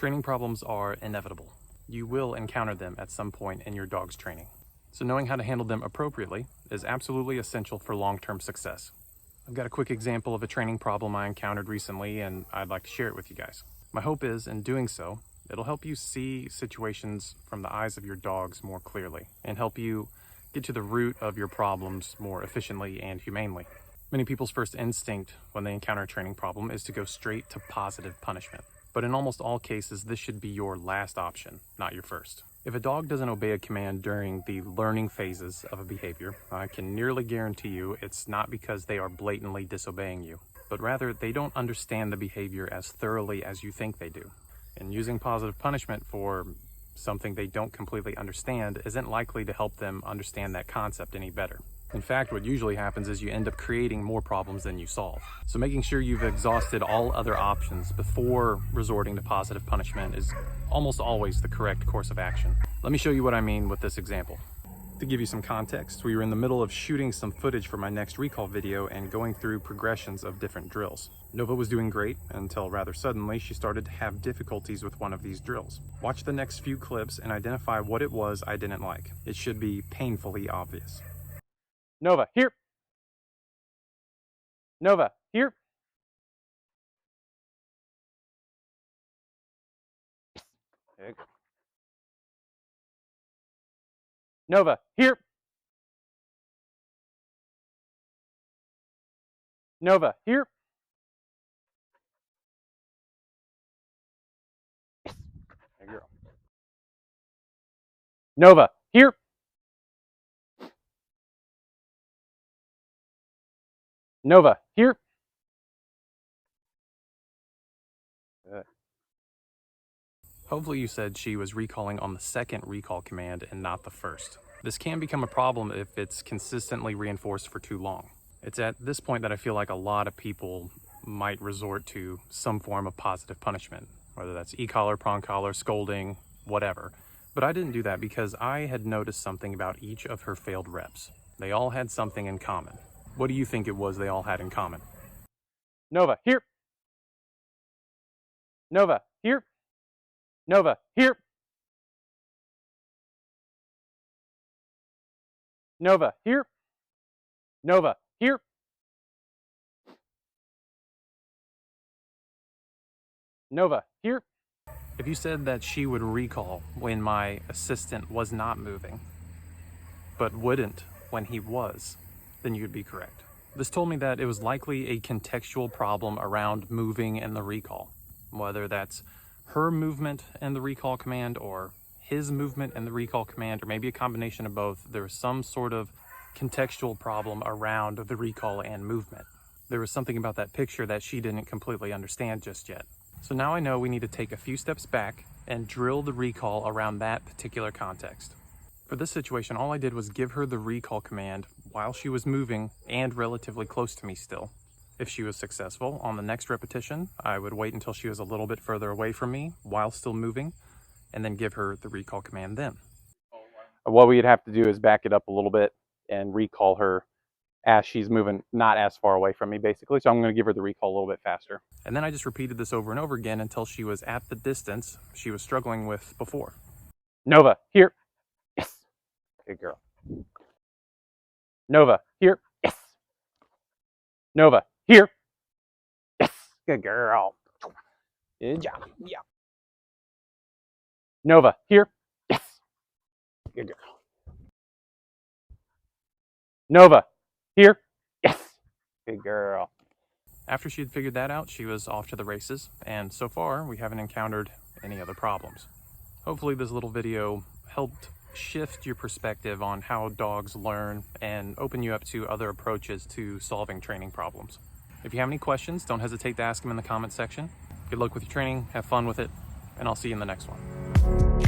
Training problems are inevitable. You will encounter them at some point in your dog's training. So knowing how to handle them appropriately is absolutely essential for long-term success. I've got a quick example of a training problem I encountered recently, and I'd like to share it with you guys. My hope is, in doing so, it'll help you see situations from the eyes of your dogs more clearly and help you get to the root of your problems more efficiently and humanely. Many people's first instinct when they encounter a training problem is to go straight to positive punishment. But in almost all cases, this should be your last option, not your first. If a dog doesn't obey a command during the learning phases of a behavior, I can nearly guarantee you it's not because they are blatantly disobeying you, but rather they don't understand the behavior as thoroughly as you think they do. And using positive punishment for something they don't completely understand isn't likely to help them understand that concept any better. In fact, what usually happens is you end up creating more problems than you solve. So making sure you've exhausted all other options before resorting to positive punishment is almost always the correct course of action. Let me show you what I mean with this example. To give you some context, we were in the middle of shooting some footage for my next recall video and going through progressions of different drills. Nova was doing great until rather suddenly she started to have difficulties with one of these drills. Watch the next few clips and identify what it was I didn't like. It should be painfully obvious. Nova, here. Nova, here. There you go. Nova, here. Nova, here. Good girl. Nova, here. Nova, here. Good. Hopefully you said she was recalling on the second recall command and not the first. This can become a problem if it's consistently reinforced for too long. It's at this point that I feel like a lot of people might resort to some form of positive punishment, whether that's e-collar, prong collar, scolding, whatever. But I didn't do that because I had noticed something about each of her failed reps. They all had something in common. What do you think it was they all had in common? Nova, here. Nova, here. Nova, here. Nova, here. Nova, here. Nova, here. If you said that she would recall when my assistant was not moving, but wouldn't when he was, then you'd be correct. This told me that it was likely a contextual problem around moving and the recall, whether that's her movement and the recall command or his movement and the recall command, or maybe a combination of both. There was some sort of contextual problem around the recall and movement. There was something about that picture that she didn't completely understand just yet. So now I know we need to take a few steps back and drill the recall around that particular context. For this situation, all I did was give her the recall command while she was moving and relatively close to me still. If she was successful on the next repetition, I would wait until she was a little bit further away from me while still moving, and then give her the recall command then. What we'd have to do is back it up a little bit and recall her as she's moving, not as far away from me, basically. So I'm going to give her the recall a little bit faster. And then I just repeated this over and over again until she was at the distance she was struggling with before. Nova, here. Yes. Good girl. Nova, here. Yes. Nova, here. Yes. Good girl. Good job. Yeah. Nova, here. Yes. Good girl. Nova, here. Yes. Good girl. After she had figured that out, she was off to the races, and so far we haven't encountered any other problems. Hopefully this little video helped shift your perspective on how dogs learn and open you up to other approaches to solving training problems. If you have any questions, don't hesitate to ask them in the comment section. Good luck with your training, have fun with it, and I'll see you in the next one.